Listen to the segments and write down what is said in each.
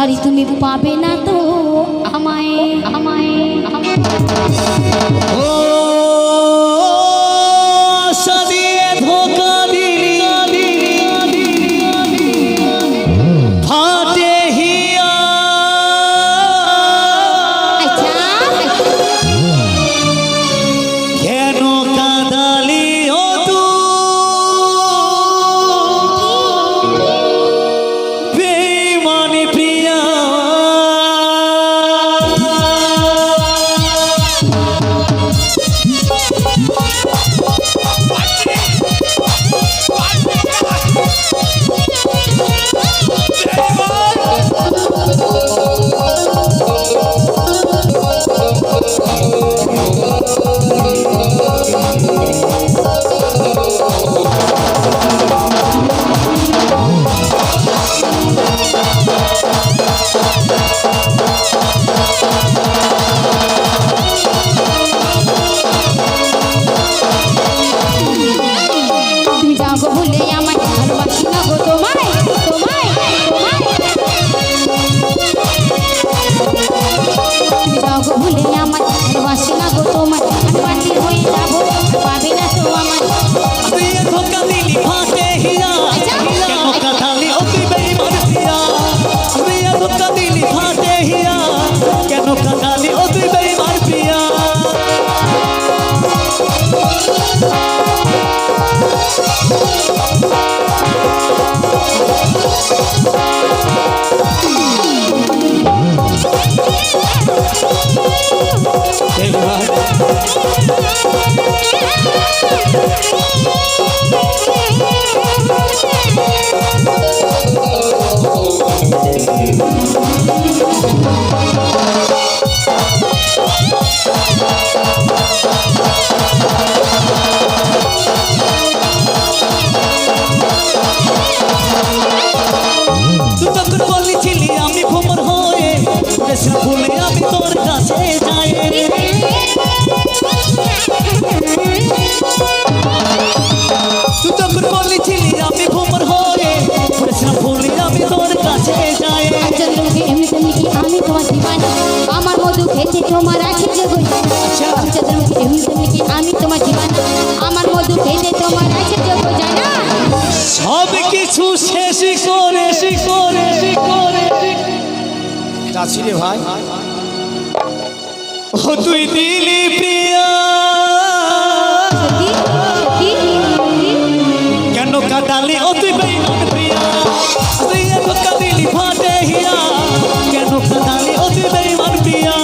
ছাড়ি তুমি পাবে না তো আমায় আমায় ও সাদিয়ে ধোকা দিলি ফাটে হিয়া কেন কাঁদালি ও তু বেঈমানি প্রিয়া ভুলে আমি তোর কাছে যাই তুই তখন বলেছিলি আমি ভ্রমর হয়ে ভুলে আমি তোর কাছে যাই আমি তোমার দিবানা আমার মধু খেতে তোমার আছে জগৎ আমি তোমার দিবানা আমার মধু খেতে তোমার আছে জগৎ জানা সব কিছু শেষ করে যাচ্ছি রে ভাই ও তুই দিলি প্রিয়া কেন কাটালি ও তুই বেঈমান প্রিয়া তুই ধোকা দিলি ফাটে হিয়া কেন কাটালি ও তুই বেঈমান প্রিয়া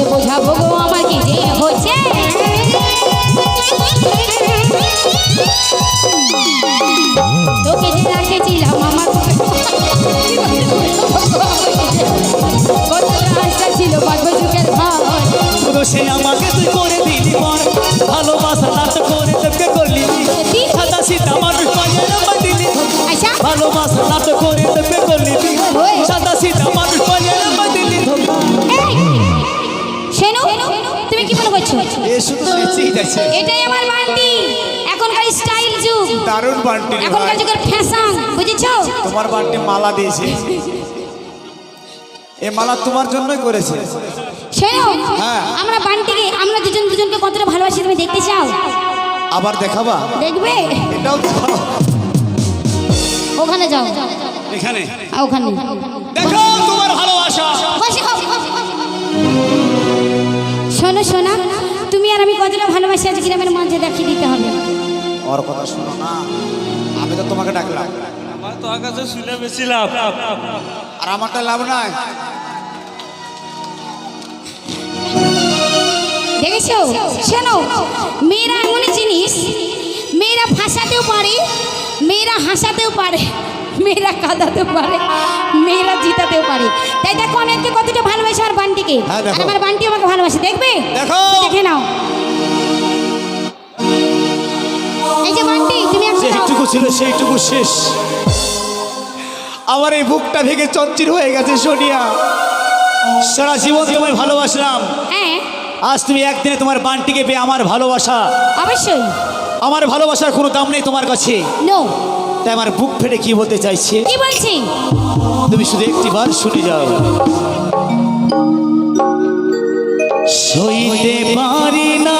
বোঝাবো গো আমার কি যে হচ্ছে তোকে যে রাখেছিলাম আমার কতটা ছিল বাজবো যুগের ঘর সে আমাকে তুই করে দিলি পর ভালোবাসা নাট করে তোকে করলি সাদা সীতা মানুষ পাইয়ে না দিলি ভালোবাসা নাট করে তোকে করলি সাদা সীতা মানুষ পাইয়ে না দিলি তুমি কি মনে করছো এটাই আমার বান্টি এখনকার স্টাইল যুগ দারুণ বান্টি এখনকার যুগের ফ্যাশন বুঝেছো তোমার বান্টি মালা দিয়েছে এই মালা তোমার জন্যই করেছে শোনো আমরা বান্টিকে আমরা দুজনকে কতটা ভালোবাসি তুমি দেখতে চাও আবার দেখাবা দেখবে এটাও দেখাও ওখানে যাও এখানে ওখানে দেখো তোমার ভালোবাসা শোনো সোনা তুমি আর আমি কতটা ভালোবাসি আজ গ্রামের মঞ্চে দেখিয়ে দিতে হবে ওর কথা শোনো না আমি তো তোমাকে ডাকলাম আমার তো আকাশে শুনে বেছিলাম আর আমারটা লাভ নাই দেখেছো? শোনো, মেয়েরা এমন জিনিস, মেয়েরা ভাসাতেও পারে, মেয়েরা হাসাতেও পারে, মেয়েরা কাঁদাতেও পারে, মেয়েরা জিতাতেও পারে। তাই দেখো আমি আজকে কতটা ভালোবাসি আমার বান্টিকে, হ্যাঁ, দেখো। আর আমার বান্টি আমাকে ভালোবাসে। দেখবে? দেখো। দেখে নাও। এই যে বান্টি, তুমি একটা দাও। যেটুকু ছিল সেইটুকু শেষ। আমার এই বুকটা ভেঙে চঞ্চির হয়ে গেছে সোনিয়া। সারা জীবন তোমায় ভালোবাসলাম, হ্যাঁ আজ তুমি একদিনে তোমার বান্টিকে পেয়ে আমার ভালোবাসা, অবশ্যই। আমার ভালোবাসার কোনো দাম নেই তোমার কাছে। নো। তাই আমার বুক ফেটে কি বলতে চাইছে কি বলছি? তুমি শুধু একটিবার শুনে যাও। সইতে পারি না